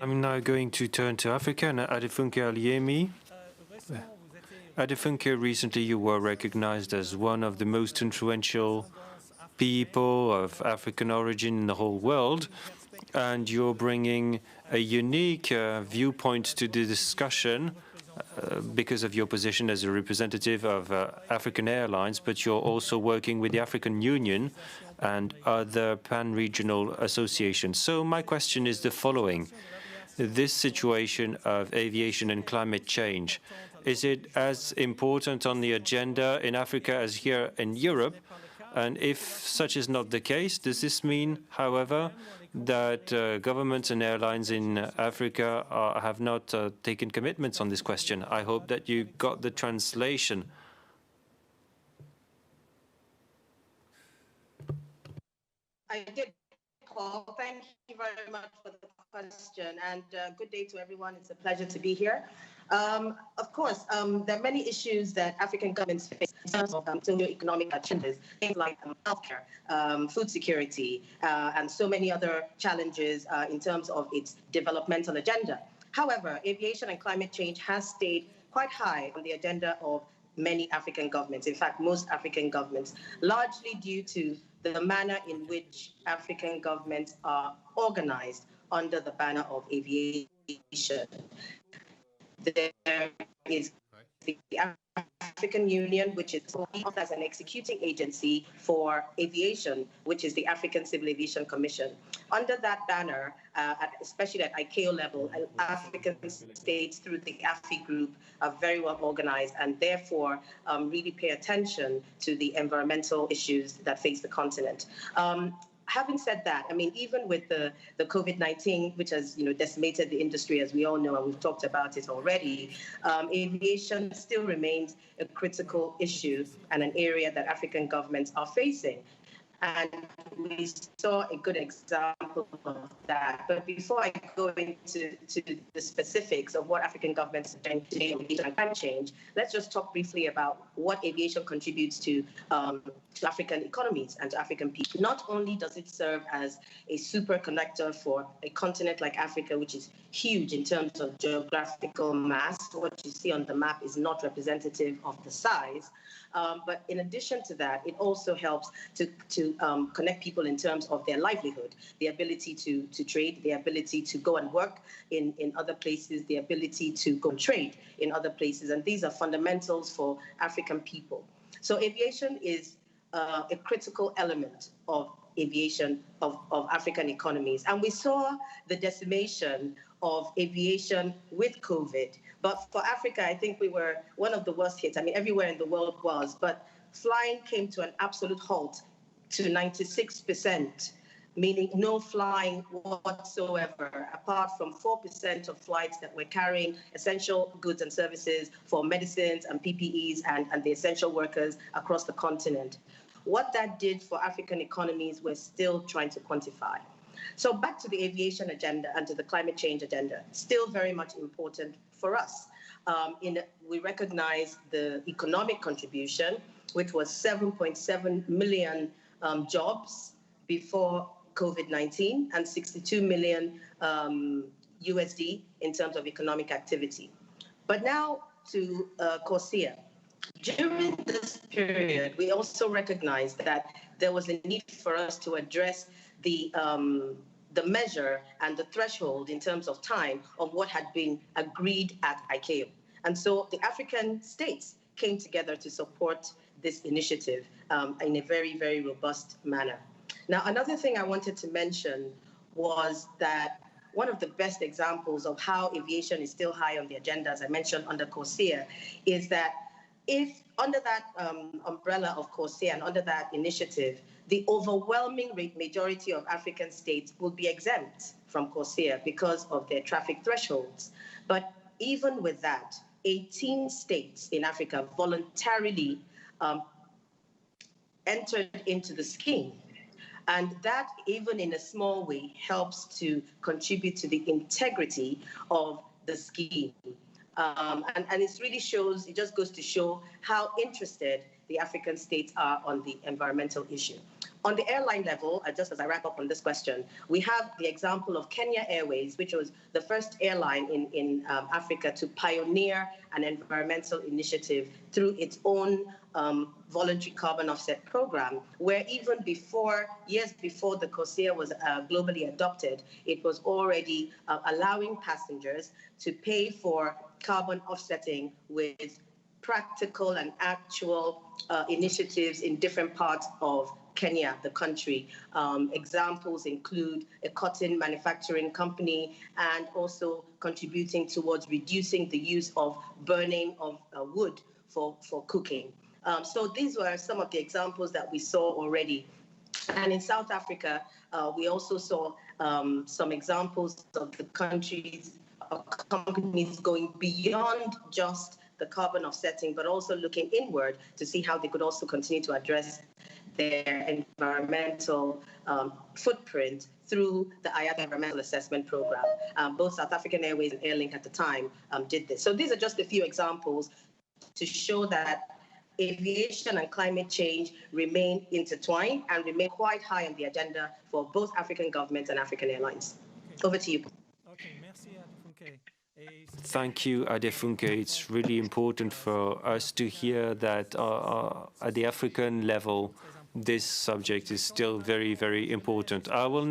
I'm now going to turn to Africa and Adefunke Adeyemi. Adefunke, recently you were recognized as one of the most influential people of African origin in the whole world, and you're bringing a unique viewpoint to the discussion because of your position as a representative of African Airlines, but you're also working with the African Union and other pan-regional associations. So my question is the following. This situation of aviation and climate change, is it as important on the agenda in Africa as here in Europe? And if such is not the case, does this mean, however, that governments and airlines in Africa have not taken commitments on this question? I hope that you got the translation. I did, Paul. Thank you very much for the question, and good day to everyone. It's a pleasure to be here. Of course, there are many issues that African governments face in terms of socio-economic agendas, things like healthcare, food security, and so many other challenges in terms of its developmental agenda. However, aviation and climate change has stayed quite high on the agenda of many African governments, in fact, most African governments, largely due to the manner in which African governments are organized under the banner of aviation. There is the African Union, which is as an executing agency for aviation, which is the African Civil Aviation Commission. Under that banner, especially at ICAO level, African states through the AFI group are very well organized and therefore really pay attention to the environmental issues that face the continent. Having said that, I mean, even with the COVID-19, which has decimated the industry, as we all know, and we've talked about it already, aviation still remains a critical issue and an area that African governments are facing. And we saw a good example of that. But before I go into the specifics of what African governments are doing today on aviation and climate change, let's just talk briefly about what aviation contributes to African economies and to African people. Not only does it serve as a superconductor for a continent like Africa, which is huge in terms of geographical mass, what you see on the map is not representative of the size, but in addition to that, it also helps to connect people in terms of their livelihood, the ability to trade, the ability to go and work in other places, the ability to go and trade in other places. And these are fundamentals for African people. So aviation is a critical element of aviation of African economies. And we saw the decimation of aviation with COVID. But for Africa, I think we were one of the worst hits. I mean, everywhere in the world was, but flying came to an absolute halt to 96%, meaning no flying whatsoever, apart from 4% of flights that were carrying essential goods and services for medicines and PPEs and the essential workers across the continent. What that did for African economies, we're still trying to quantify. So back to the aviation agenda and to the climate change agenda, still very much important for us. We recognize the economic contribution, which was 7.7 million jobs before COVID-19 and 62 million USD in terms of economic activity. But now to CORSIA. During this period, we also recognized that there was a need for us to address the measure and the threshold in terms of time of what had been agreed at ICAO. And so the African states came together to support this initiative in a very, very robust manner. Now, another thing I wanted to mention was that one of the best examples of how aviation is still high on the agenda, as I mentioned under CORSIA, is that if under that umbrella of CORSIA and under that initiative, the overwhelming majority of African states will be exempt from CORSIA because of their traffic thresholds. But even with that, 18 states in Africa voluntarily entered into the scheme. And that, even in a small way, helps to contribute to the integrity of the scheme. And it just goes to show how interested the African states are on the environmental issue. On the airline level, just as I wrap up on this question, we have the example of Kenya Airways, which was the first airline in Africa to pioneer an environmental initiative through its own voluntary carbon offset program, where even years before the COSIA was globally adopted, it was already allowing passengers to pay for carbon offsetting with practical and actual initiatives in different parts of Kenya, the country. Examples include a cotton manufacturing company and also contributing towards reducing the use of burning of wood for cooking. So these were some of the examples that we saw already. And in South Africa, we also saw some examples of the companies going beyond just the carbon offsetting, but also looking inward to see how they could also continue to address their environmental footprint through the IATA Environmental Assessment Program. Both South African Airways and Airlink at the time did this. So these are just a few examples to show that aviation and climate change remain intertwined and remain quite high on the agenda for both African governments and African airlines. Over to you. Okay, merci, Adefunke. Thank you, Adefunke. It's really important for us to hear that at the African level, this subject is still very, very important. I will